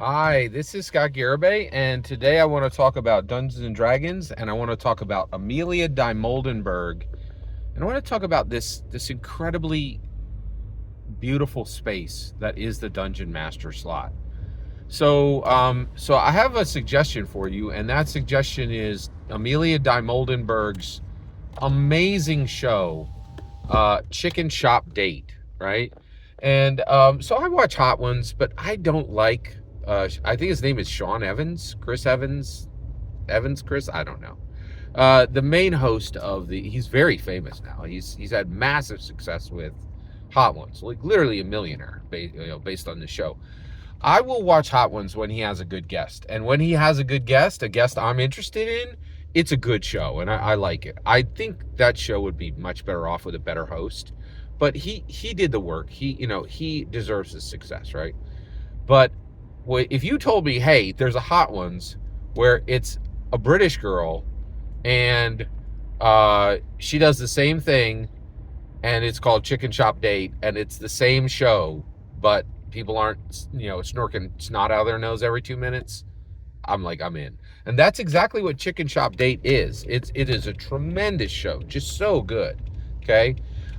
Hi, this is Scott Garibay, and today I want to talk about Dungeons and Dragons, and I want to talk about Amelia Dimoldenberg, and I want to talk about this incredibly beautiful space that is the Dungeon Master slot. So I have a suggestion for you, and that suggestion is Amelia Dimoldenberg's amazing show, Chicken Shop Date, right? And so I watch Hot Ones, but I don't like. I think his name is Sean Evans, Chris Evans, Chris. I don't know. The main host of he's very famous now. He's had massive success with Hot Ones, like literally a millionaire, based on the show. I will watch Hot Ones when he has a good guest, and when he has a guest I'm interested in, it's a good show, and I like it. I think that show would be much better off with a better host, but he did the work. He deserves his success, right? But if you told me, hey, there's a Hot Ones where it's a British girl and she does the same thing, and it's called Chicken Shop Date, and it's the same show, but people aren't, snorking snot out of their nose every 2 minutes, I'm in. And that's exactly what Chicken Shop Date is. It is a tremendous show, just so good. Okay.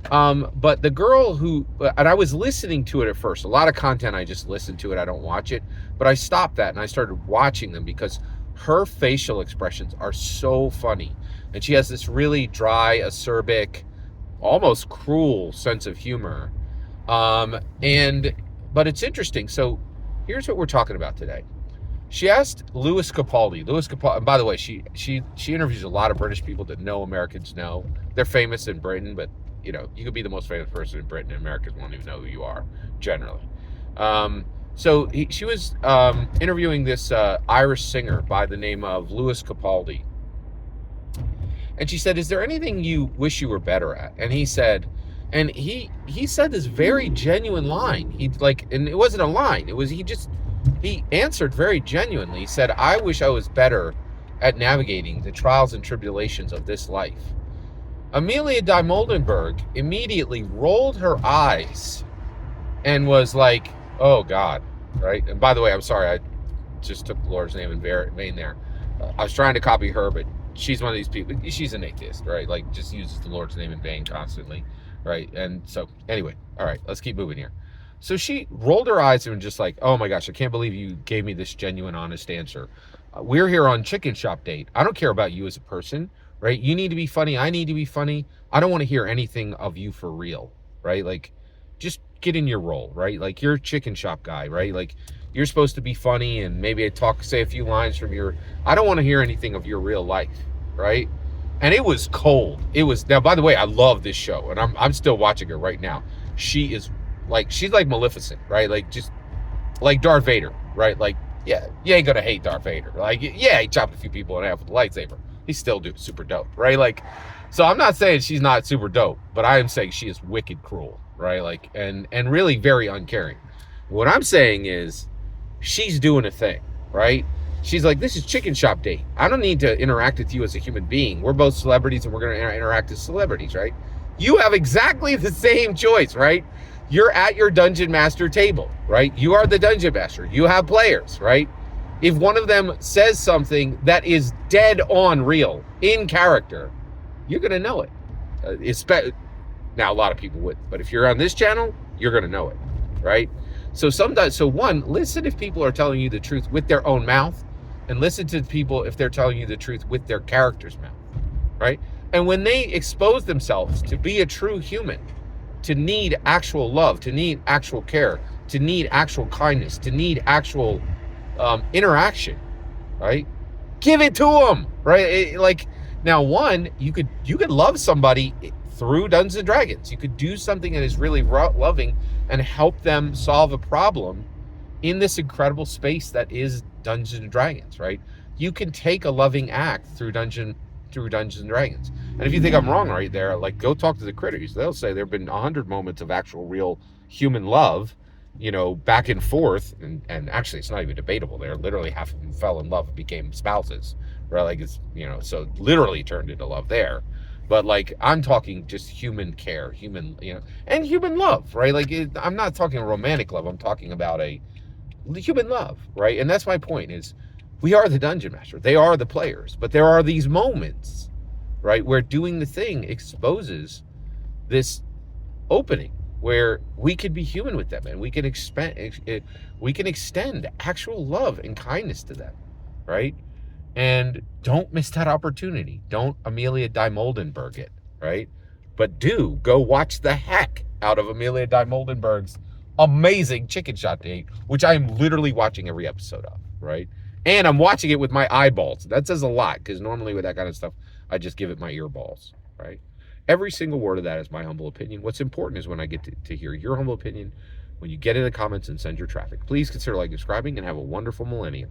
But the girl and I was listening to it at first, a lot of content, I just listen to it, I don't watch it, but I stopped that and I started watching them because her facial expressions are so funny. And she has this really dry, acerbic, almost cruel sense of humor. But it's interesting. So here's what we're talking about today. She asked Louis Capaldi. And by the way, she interviews a lot of British people that no Americans know. They're famous in Britain, but you could be the most famous person in Britain, and Americans won't even know who you are, generally. She was interviewing this Irish singer by the name of Louis Capaldi. And she said, is there anything you wish you were better at? And he said, he said this very genuine line. And it wasn't a line. It was, he answered very genuinely. He said, I wish I was better at navigating the trials and tribulations of this life. Amelia Dimoldenberg immediately rolled her eyes and was like, oh God, right? And by the way, I'm sorry, I just took the Lord's name in vain there. I was trying to copy her, but she's one of these people, she's an atheist, right? Like, just uses the Lord's name in vain constantly, right? And so, anyway, all right, let's keep moving here. So she rolled her eyes and just like, oh my gosh, I can't believe you gave me this genuine, honest answer. We're here on Chicken Shop Date. I don't care about you as a person, right? You need to be funny. I need to be funny. I don't want to hear anything of you for real, right? Like, just get in your role, right? Like, you're a chicken shop guy, right? Like, you're supposed to be funny and maybe say a few lines from I don't want to hear anything of your real life, right? And it was cold. Now, by the way, I love this show, and I'm still watching her right now. She's like Maleficent, right? Like, just like Darth Vader, right? Like, yeah, you ain't gonna hate Darth Vader. Like, yeah, he chopped a few people in half with a lightsaber. He's still super dope, right? Like, so I'm not saying she's not super dope, but I am saying she is wicked cruel, right? Like, and really very uncaring. What I'm saying is she's doing a thing, right? She's like, this is Chicken Shop Date. I don't need to interact with you as a human being. We're both celebrities and we're going to interact as celebrities, right? You have exactly the same choice, right? You're at your dungeon master table, right? You are the dungeon master. You have players, right? If one of them says something that is dead on real, in character, you're going to know it. Now, a lot of people wouldn't, but if you're on this channel, you're going to know it, right? So one, listen if people are telling you the truth with their own mouth, and listen to people if they're telling you the truth with their character's mouth, right? And when they expose themselves to be a true human, to need actual love, to need actual care, to need actual kindness, to need actual interaction, right? Give it to them, right? You could love somebody through Dungeons and Dragons. You could do something that is really loving and help them solve a problem in this incredible space that is Dungeons and Dragons, right? You can take a loving act through Dungeons and Dragons. And if you think I'm wrong right there, like, go talk to the critters. They'll say there have been 100 moments of actual real human love, back and forth. And actually, it's not even debatable. They're literally half of them fell in love and became spouses, right? Like, it's, so literally turned into love there. But like, I'm talking just human care, and human love, right? Like, I'm not talking romantic love. I'm talking about a human love, right? And that's my point is we are the dungeon master. They are the players. But there are these moments, right, where doing the thing exposes this opening where we could be human with them and we can extend actual love and kindness to them, right? And don't miss that opportunity. Don't Amelia Dimoldenberg it, right? But do go watch the heck out of Amelia Dimoldenberg's amazing chicken shot date, which I am literally watching every episode of, right? And I'm watching it with my eyeballs. That says a lot, because normally with that kind of stuff, I just give it my earballs, right? Every single word of that is my humble opinion. What's important is when I get to hear your humble opinion, when you get in the comments and send your traffic. Please consider like, subscribing, and have a wonderful millennium.